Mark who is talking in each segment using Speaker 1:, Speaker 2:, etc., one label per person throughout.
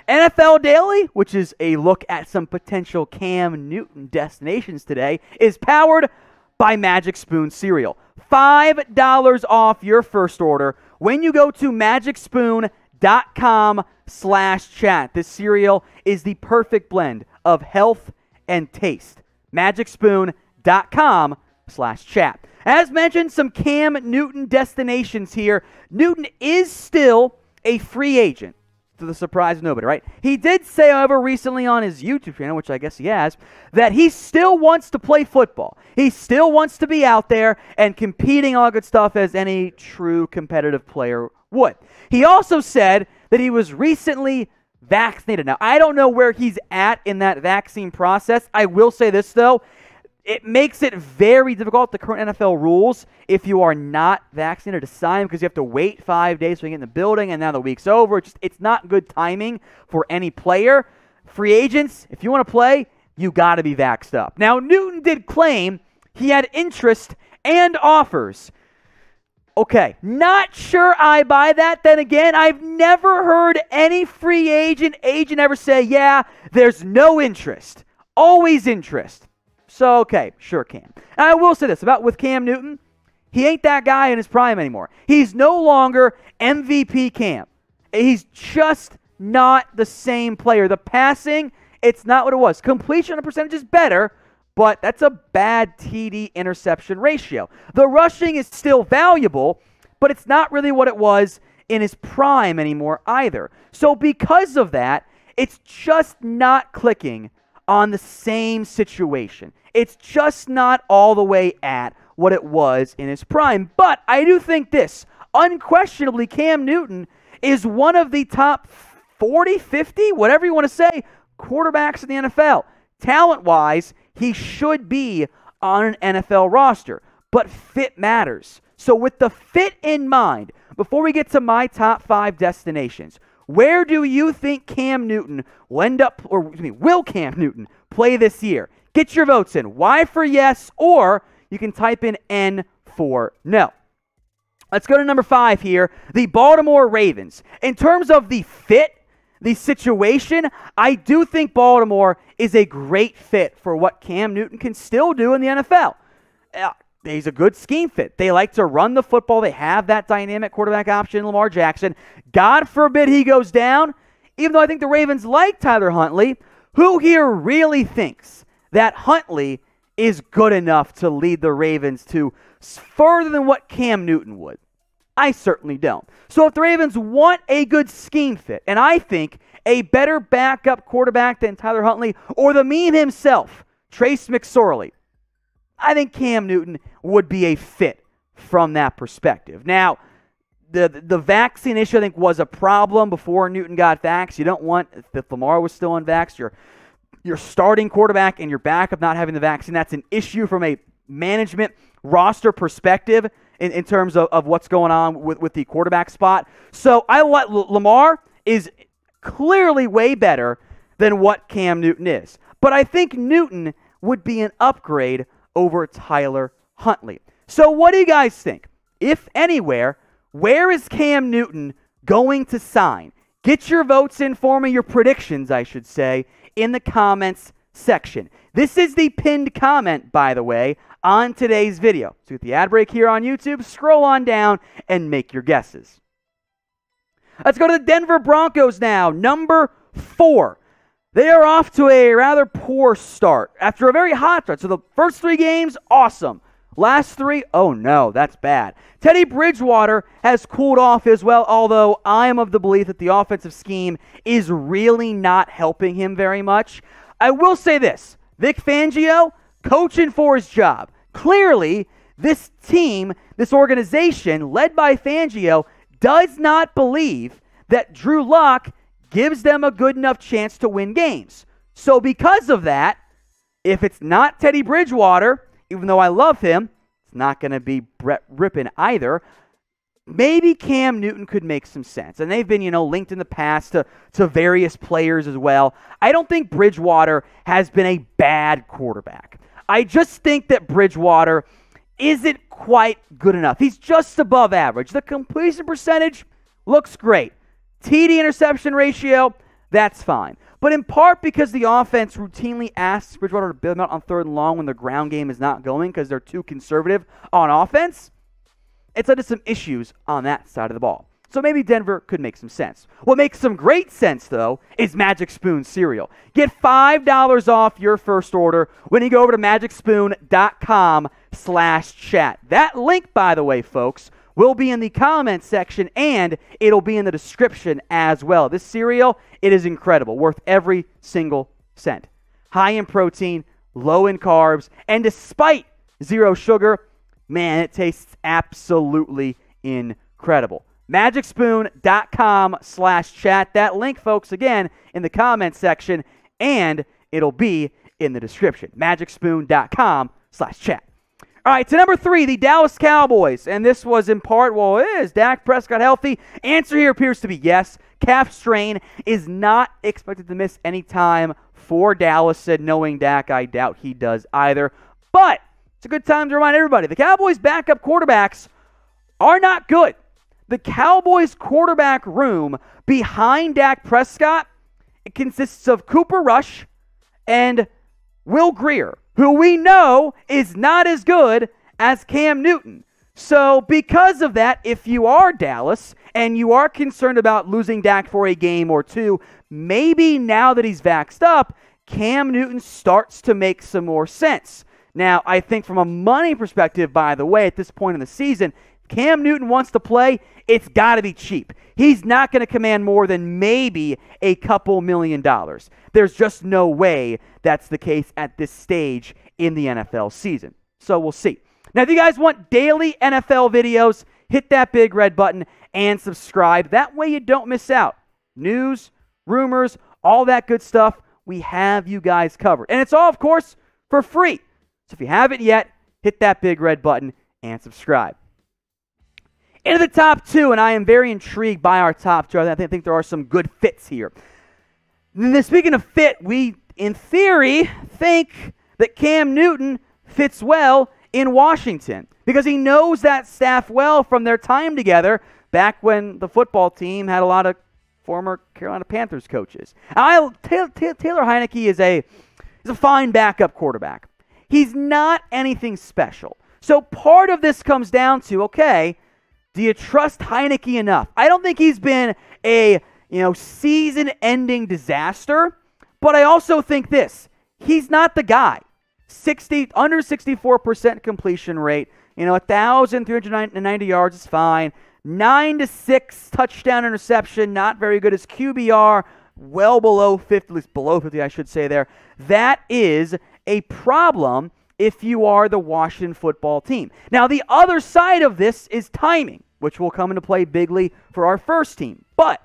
Speaker 1: NFL Daily, which is a look at some potential Cam Newton destinations today, is powered by Magic Spoon cereal. $5 off your first order when you go to magicspoon.com/chat. This cereal is the perfect blend of health and taste. magicspoon.com/chat. As mentioned, some Cam Newton destinations here. Newton is still a free agent, to the surprise of nobody, right? He did say, however, recently on his YouTube channel, which I guess he has, that he still wants to play football. He still wants to be out there and competing, all good stuff, as any true competitive player would. He also said that he was recently vaccinated. Now, I don't know where he's at in that vaccine process. I will say this, though. It makes it very difficult, the current NFL rules, if you are not vaccinated to sign, because you have to wait 5 days so you get in the building, and now the week's over. It's not good timing for any player. Free agents, if you want to play, you got to be vaxxed up. Now, Newton did claim he had interest and offers. Okay, not sure I buy that. Then again, I've never heard any free agent ever say, yeah, there's no interest. Always interest. So, okay, sure, Cam. And I will say this about with Cam Newton, he ain't that guy in his prime anymore. He's no longer MVP Cam. He's just not the same player. The passing, it's not what it was. Completion percentage is better, but that's a bad TD interception ratio. The rushing is still valuable, but it's not really what it was in his prime anymore either. So because of that, it's just not clicking on the same situation. It's just not all the way at what it was in his prime. But I do think this, unquestionably, Cam Newton is one of the top 40, 50, whatever you want to say, quarterbacks in the NFL. Talent-wise, he should be on an NFL roster. But fit matters. So with the fit in mind, before we get to my top 5 destinations, where do you think Cam Newton will Cam Newton play this year? Get your votes in. Y for yes, or you can type in N for no. Let's go to number 5 here, the Baltimore Ravens. In terms of the fit, the situation, I do think Baltimore is a great fit for what Cam Newton can still do in the NFL. He's a good scheme fit. They like to run the football. They have that dynamic quarterback option, Lamar Jackson. God forbid he goes down. Even though I think the Ravens like Tyler Huntley, who here really thinks that Huntley is good enough to lead the Ravens to further than what Cam Newton would? I certainly don't. So if the Ravens want a good scheme fit, and I think a better backup quarterback than Tyler Huntley, or the meme himself, Trace McSorley, I think Cam Newton would be a fit from that perspective. Now, the vaccine issue, I think, was a problem before Newton got vaxxed. You don't want, if Lamar was still unvaxxed, your starting quarterback and your backup not having the vaccine. That's an issue from a management roster perspective in terms of what's going on with the quarterback spot. So Lamar is clearly way better than what Cam Newton is. But I think Newton would be an upgrade over Tyler Huntley. So what do you guys think? If anywhere, where is Cam Newton going to sign? Get your votes in for me, your predictions, I should say, in the comments section. This is the pinned comment, by the way, on today's video. So with the ad break here on YouTube, scroll on down and make your guesses. Let's go to the Denver Broncos now, number 4. They are off to a rather poor start after a very hot start. So the first 3 games, awesome. Last 3, oh no, that's bad. Teddy Bridgewater has cooled off as well, although I am of the belief that the offensive scheme is really not helping him very much. I will say this, Vic Fangio, coaching for his job. Clearly, this team, this organization, led by Fangio, does not believe that Drew Lock gives them a good enough chance to win games. So because of that, if it's not Teddy Bridgewater, even though I love him, it's not going to be Brett Rippon either, maybe Cam Newton could make some sense. And they've been, linked in the past to various players as well. I don't think Bridgewater has been a bad quarterback. I just think that Bridgewater isn't quite good enough. He's just above average. The completion percentage looks great. TD interception ratio, that's fine. But in part because the offense routinely asks Bridgewater to bail them out on 3rd and long when the ground game is not going because they're too conservative on offense, it's led to some issues on that side of the ball. So maybe Denver could make some sense. What makes some great sense, though, is Magic Spoon cereal. Get $5 off your first order when you go over to magicspoon.com/chat. That link, by the way, folks, will be in the comments section, and it'll be in the description as well. This cereal, it is incredible, worth every single cent. High in protein, low in carbs, and despite 0 sugar, man, it tastes absolutely incredible. magicspoon.com/chat. That link, folks, again, in the comments section, and it'll be in the description. magicspoon.com/chat. All right, to number 3, the Dallas Cowboys. And this was in part, well, is Dak Prescott healthy? Answer here appears to be yes. Calf strain is not expected to miss any time for Dallas, said knowing Dak. I doubt he does either. But it's a good time to remind everybody, the Cowboys' backup quarterbacks are not good. The Cowboys' quarterback room behind Dak Prescott, it consists of Cooper Rush and Will Grier, who we know is not as good as Cam Newton. So because of that, if you are Dallas and you are concerned about losing Dak for a game or two, maybe now that he's vaxxed up, Cam Newton starts to make some more sense. Now, I think from a money perspective, by the way, at this point in the season, Cam Newton wants to play, it's got to be cheap. He's not going to command more than maybe a couple $1 million. There's just no way that's the case at this stage in the NFL season. So we'll see. Now, if you guys want daily NFL videos, hit that big red button and subscribe. That way you don't miss out. News, rumors, all that good stuff, we have you guys covered. And it's all, of course, for free. So if you haven't yet, hit that big red button and subscribe. Into the top 2, and I am very intrigued by our top 2. I think there are some good fits here. And then speaking of fit, we, in theory, think that Cam Newton fits well in Washington because he knows that staff well from their time together back when the football team had a lot of former Carolina Panthers coaches. Taylor Heinicke is a fine backup quarterback. He's not anything special. So part of this comes down to, okay, do you trust Heinicke enough? I don't think he's been a season-ending disaster, but I also think this. He's not the guy. Under 64% completion rate. 1,390 yards is fine. 9-6 touchdown interception, not very good. His QBR, well below 50, at least below 50, I should say there. That is a problem if you are the Washington football team. Now, the other side of this is timing, which will come into play bigly for our first team. But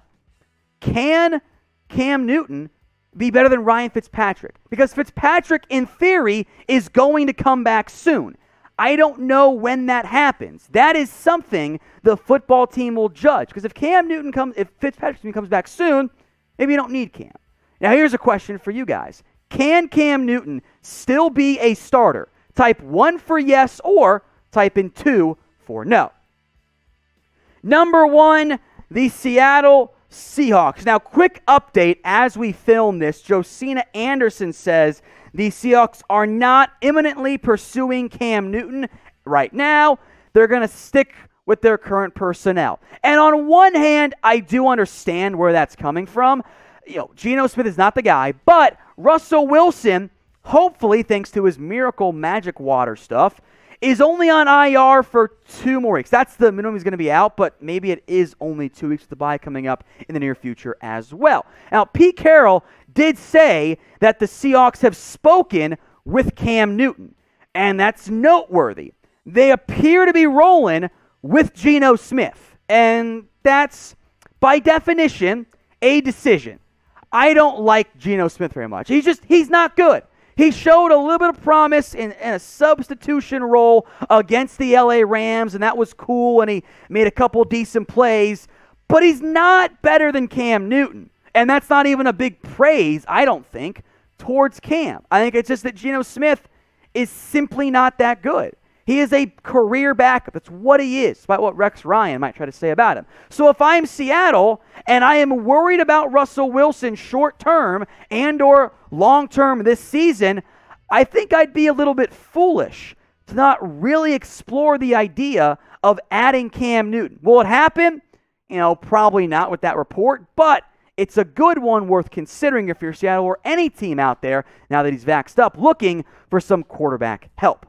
Speaker 1: can Cam Newton be better than Ryan Fitzpatrick? Because Fitzpatrick, in theory, is going to come back soon. I don't know when that happens. That is something the football team will judge. Because if Fitzpatrick comes back soon, maybe you don't need Cam. Now, here's a question for you guys. Can Cam Newton still be a starter? Type 1 for yes or type in 2 for no. Number 1, the Seattle Seahawks. Now, quick update as we film this. Josina Anderson says the Seahawks are not imminently pursuing Cam Newton right now. They're going to stick with their current personnel. And on one hand, I do understand where that's coming from. Geno Smith is not the guy, but Russell Wilson, hopefully thanks to his miracle magic water stuff, is only on IR for 2 more weeks. That's the minimum he's going to be out, but maybe it is only 2 weeks with the bye coming up in the near future as well. Now, Pete Carroll did say that the Seahawks have spoken with Cam Newton, and that's noteworthy. They appear to be rolling with Geno Smith, and that's, by definition, a decision. I don't like Geno Smith very much. He's not good. He showed a little bit of promise in a substitution role against the LA Rams, and that was cool, and he made a couple decent plays, but he's not better than Cam Newton. And that's not even a big praise, I don't think, towards Cam. I think it's just that Geno Smith is simply not that good. He is a career backup. That's what he is, despite what Rex Ryan might try to say about him. So if I'm Seattle and I am worried about Russell Wilson short term and or long term this season, I think I'd be a little bit foolish to not really explore the idea of adding Cam Newton. Will it happen? Probably not with that report, but it's a good one worth considering if you're Seattle or any team out there now that he's vaxxed up looking for some quarterback help.